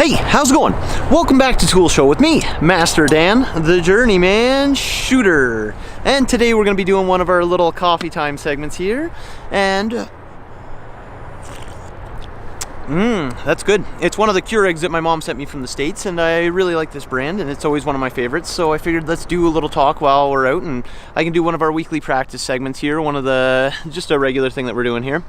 Hey, how's it going? Welcome back to Tool Show with me, Master Dan, the Journeyman shooter. And today we're going to be doing one of our little coffee time segments here. And that's good. It's one of the Keurigs that my mom sent me from the States, and I really like this brand, and it's always one of my favorites. So I figured let's do a little talk while we're out, and I can do one of our weekly practice segments here, just a regular thing that we're doing here.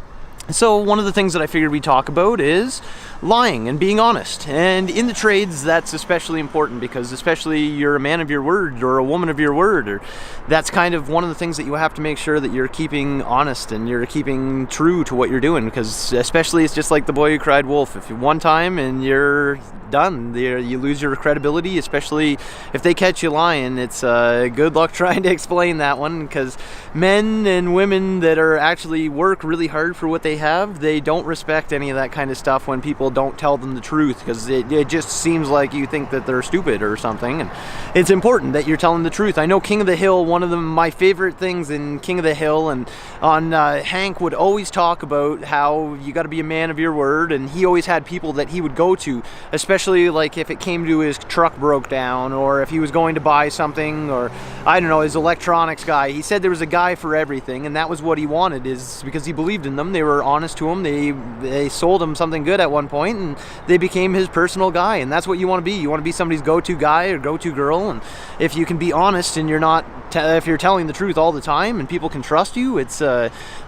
So one of the things that I figured we'd talk about is lying and being honest. And in the trades, that's especially important because especially you're a man of your word or a woman of your word, or that's kind of one of the things that you have to make sure that you're keeping honest and you're keeping true to what you're doing, because especially it's just like the boy who cried wolf. If you one time and you're done, you lose your credibility, especially if they catch you lying. It's good luck trying to explain that one, because men and women that are actually work really hard for what they have, they don't respect any of that kind of stuff when people don't tell them the truth, because it just seems like you think that they're stupid or something. And it's important that you're telling the truth. I know King of the Hill, one of my favorite things in King of the Hill, and on Hank would always talk about how you got to be a man of your word, and he always had people that he would go to, especially like if it came to his truck broke down, or if he was going to buy something, or I don't know, his electronics guy. He said there was a guy for everything, and that was what he wanted, is because he believed in them. They were honest to him. They sold him something good at one point, and they became his personal guy. And that's what you want to be. You want to be somebody's go-to guy or go-to girl. And if you can be honest and you're not if you're telling the truth all the time and people can trust you,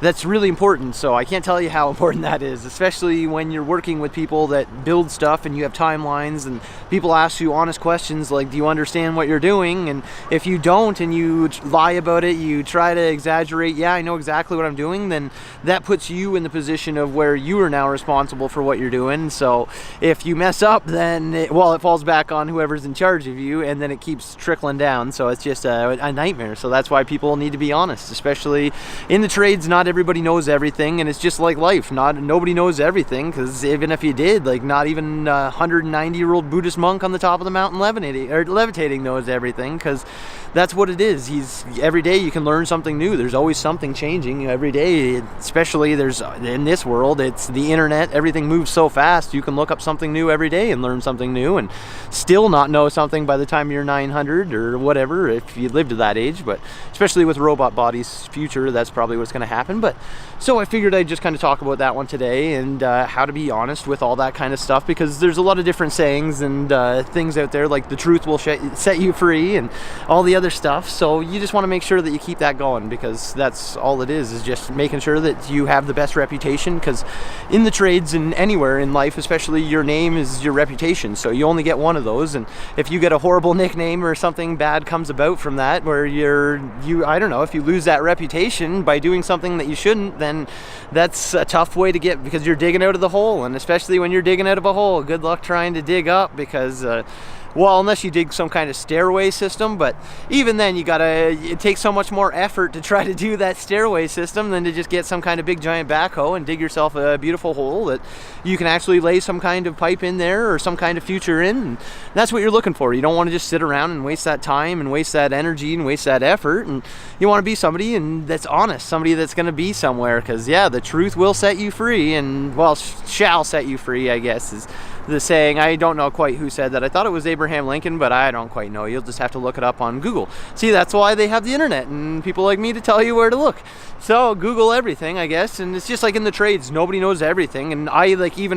that's really important. So I can't tell you how important that is, especially when you're working with people that build stuff and you have timelines and people ask you honest questions like, do you understand what you're doing? And if you don't and you lie about it, you try to exaggerate, yeah, I know exactly what I'm doing, then that puts you in the position of where you are now responsible for what you're doing. So if you mess up, then it falls back on whoever's in charge of you, and then it keeps trickling down. So it's just a nightmare. So that's why people need to be honest, especially in the trades. Not everybody knows everything, and it's just like life. Nobody knows everything, because even if you did, like not even a 190-year-old Buddhist monk on the top of the mountain levitating knows everything, because that's what it is. Every day you can learn something new. There's always something changing every day, especially in this world, it's the internet. Everything moves so fast. You can look up something new every day and learn something new and still not know something by the time you're 900 or whatever, if you live to that age. But especially with robot bodies future, that's probably what's going to happen. But so I figured I'd just kind of talk about that one today, and how to be honest with all that kind of stuff, because there's a lot of different sayings and things out there, like the truth will set you free and all the other stuff. So you just want to make sure that you keep that going, because that's all it is just making sure that you have the best reputation, because in the trades and anywhere in life, especially, your name is your reputation. So you only get one of those, and if you get a horrible nickname or something bad comes about from that, where I don't know, if you lose that reputation by doing something that you shouldn't, then that's a tough way to get, because you're digging out of the hole. And especially when you're digging out of a hole, good luck trying to dig up, because unless you dig some kind of stairway system, but even then it takes so much more effort to try to do that stairway system than to just get some kind of big giant backhoe and dig yourself a beautiful hole that you can actually lay some kind of pipe in there or some kind of future in. And that's what you're looking for. You don't want to just sit around and waste that time and waste that energy and waste that effort. And you want to be somebody that's honest, somebody that's going to be somewhere, because the truth will set you free, and shall set you free, I guess, is the saying. I don't know quite who said that. I thought it was Abraham Lincoln, but I don't quite know. You'll just have to look it up on Google. See, that's why they have the internet and people like me to tell you where to look. So Google everything, I guess. And it's just like in the trades, nobody knows everything. And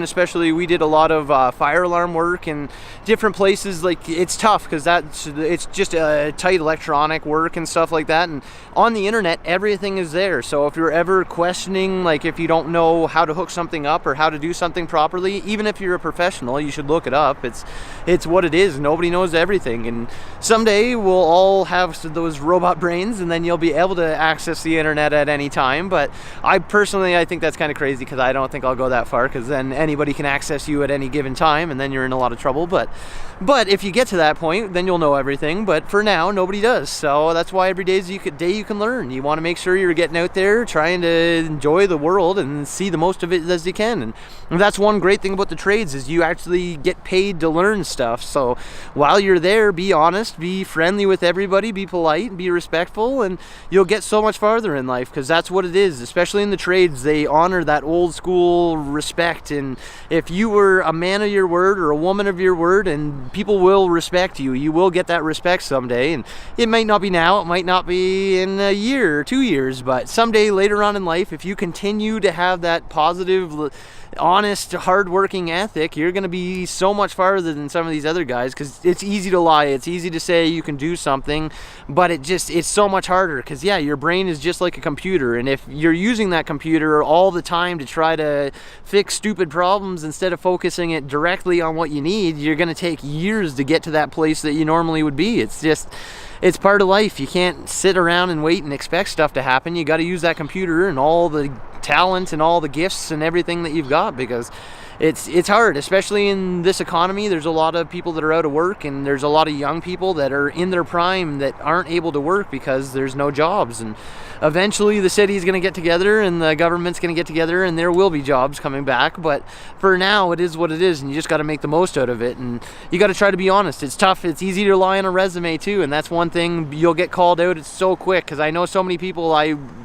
especially we did a lot of fire alarm work in different places. Like, it's tough because it's just tight electronic work and stuff like that. And on the internet, everything is there. So if you're ever questioning, like if you don't know how to hook something up or how to do something properly, even if you're a professional, you should look it up. It's what it is. Nobody knows everything, and someday we'll all have those robot brains, and then you'll be able to access the internet at any time. But I think that's kind of crazy, because I don't think I'll go that far, because then anybody can access you at any given time, and then you're in a lot of trouble. But if you get to that point, then you'll know everything. But for now, nobody does. So that's why every day is a day you can learn. You want to make sure you're getting out there, trying to enjoy the world and see the most of it as you can. And that's one great thing about the trades, is you actually get paid to learn stuff. So while you're there, be honest, be friendly with everybody, be polite, be respectful, and you'll get so much farther in life, because that's what it is. Especially in the trades, they honor that old school respect, and if you were a man of your word or a woman of your word, and people will respect you, you will get that respect someday. And it might not be now, it might not be in a year or 2 years, but someday later on in life, if you continue to have that positive, honest, hard-working ethic, you're going to be so much farther than some of these other guys, because it's easy to lie, it's easy to say you can do something, but it's so much harder, because yeah, your brain is just like a computer, and if you're using that computer all the time to try to fix stupid problems instead of focusing it directly on what you need, you're going to take years to get to that place that you normally would be. It's part of life. You can't sit around and wait and expect stuff to happen. You got to use that computer and all the talent and all the gifts and everything that you've got, because it's hard, especially in this economy. There's a lot of people that are out of work, and there's a lot of young people that are in their prime that aren't able to work because there's no jobs. And eventually the city's going to get together and the government's going to get together, and there will be jobs coming back. But for now, it is what it is, and you just got to make the most out of it, and you got to try to be honest. It's tough. It's easy to lie on a resume too, and that's one thing. You'll get called out. It's so quick, because I know so many people.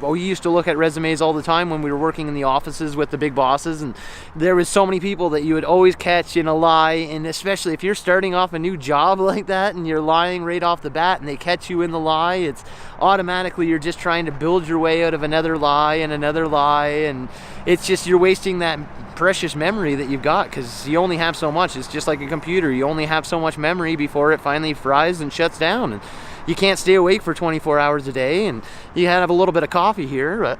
We used to look at resumes all the time when we were working in the offices with the big bosses, and there was so many people that you would always catch in a lie. And especially if you're starting off a new job like that and you're lying right off the bat and they catch you in the lie, it's automatically you're just trying to build your way out of another lie and another lie, and it's just you're wasting that precious memory that you've got, because you only have so much. It's just like a computer. You only have so much memory before it finally fries and shuts down, and you can't stay awake for 24 hours a day. And you have a little bit of coffee here,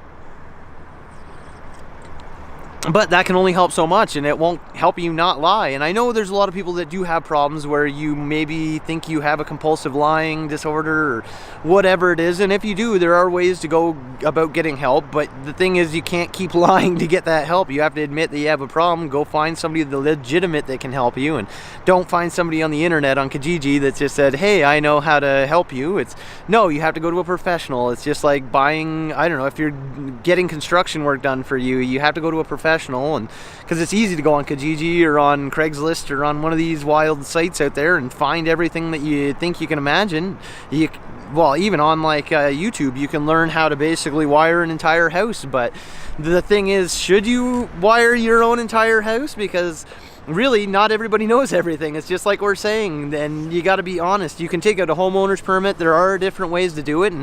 but that can only help so much, and it won't help you not lie. And I know there's a lot of people that do have problems where you maybe think you have a compulsive lying disorder or whatever it is, and if you do, there are ways to go about getting help. But the thing is, you can't keep lying to get that help. You have to admit that you have a problem, go find somebody legitimate that can help you, and don't find somebody on the internet on Kijiji that just said, hey, I know how to help you. No, you have to go to a professional. It's just like buying, I don't know, if you're getting construction work done for you, you have to go to a professional. And because it's easy to go on Kijiji or on Craigslist or on one of these wild sites out there and find everything that you think you can imagine. Even on YouTube, you can learn how to basically wire an entire house. But the thing is, should you wire your own entire house? Because really, not everybody knows everything. It's just like we're saying, and you got to be honest. You can take out a homeowner's permit. There are different ways to do it,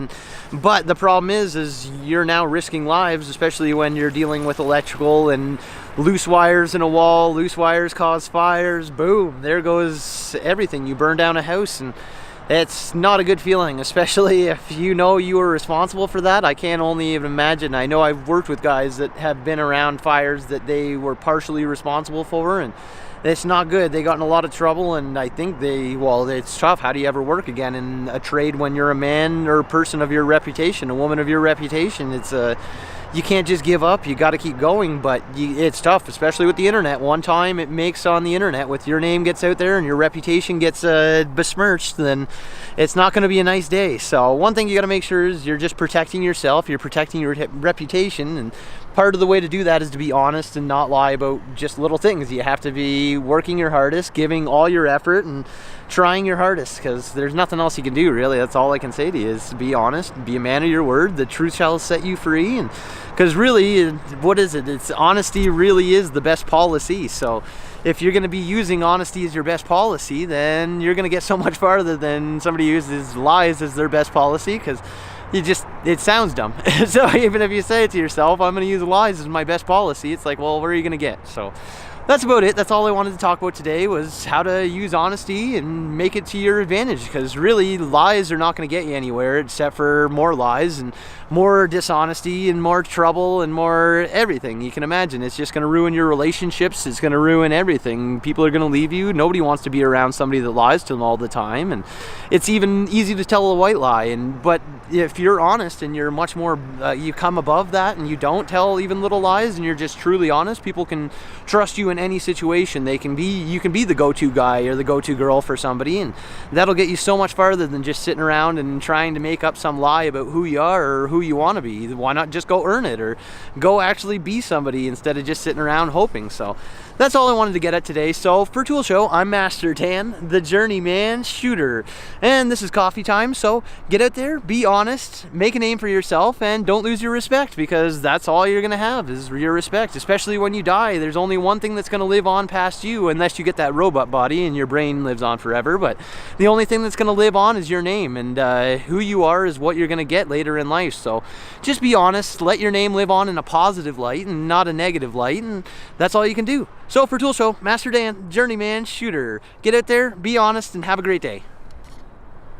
but the problem is you're now risking lives, especially when you're dealing with electrical and loose wires in a wall. Loose wires cause fires. Boom, there goes everything. You burn down a house, and it's not a good feeling, especially if you know you were responsible for that. I can't only even imagine. I know I've worked with guys that have been around fires that they were partially responsible for, and it's not good. They got in a lot of trouble, and I think it's tough. How do you ever work again in a trade when you're a man or a person of your reputation, a woman of your reputation? You can't just give up. You got to keep going, but it's tough, especially with the internet. One time it makes on the internet, with your name gets out there and your reputation gets besmirched, then it's not going to be a nice day. So one thing you got to make sure is you're just protecting yourself, you're protecting your reputation, and part of the way to do that is to be honest and not lie about just little things. You have to be working your hardest, giving all your effort, and trying your hardest, because there's nothing else you can do, really. That's all I can say to you, is be honest, be a man of your word. The truth shall set you free. And because really, what is it? It's honesty really is the best policy. So if you're going to be using honesty as your best policy, then you're going to get so much farther than somebody who uses lies as their best policy, because it sounds dumb. So even if you say it to yourself, I'm going to use lies as my best policy, it's like, well, where are you going to get? So that's about it. That's all I wanted to talk about today, was how to use honesty and make it to your advantage, because really lies are not going to get you anywhere except for more lies and more dishonesty and more trouble and more everything you can imagine. It's just going to ruin your relationships. It's going to ruin everything. People are going to leave you. Nobody wants to be around somebody that lies to them all the time, and it's even easy to tell a white lie. But if you're honest and you're much more you come above that and you don't tell even little lies and you're just truly honest, people can trust you in any situation. You can be the go-to guy or the go-to girl for somebody, and that'll get you so much farther than just sitting around and trying to make up some lie about who you are or who you want to be. Why not just go earn it, or go actually be somebody instead of just sitting around hoping? So That's all I wanted to get at today. So for Tool Show, I'm Master Dan, the Journeyman shooter. And this is coffee time, so get out there, be honest, make a name for yourself, and don't lose your respect, because that's all you're gonna have is your respect. Especially when you die, there's only one thing that's gonna live on past you, unless you get that robot body and your brain lives on forever. But the only thing that's gonna live on is your name, and who you are is what you're gonna get later in life. So just be honest, let your name live on in a positive light and not a negative light, and that's all you can do. So for Tool Show, Master Dan, Journeyman shooter. Get out there, be honest, and have a great day.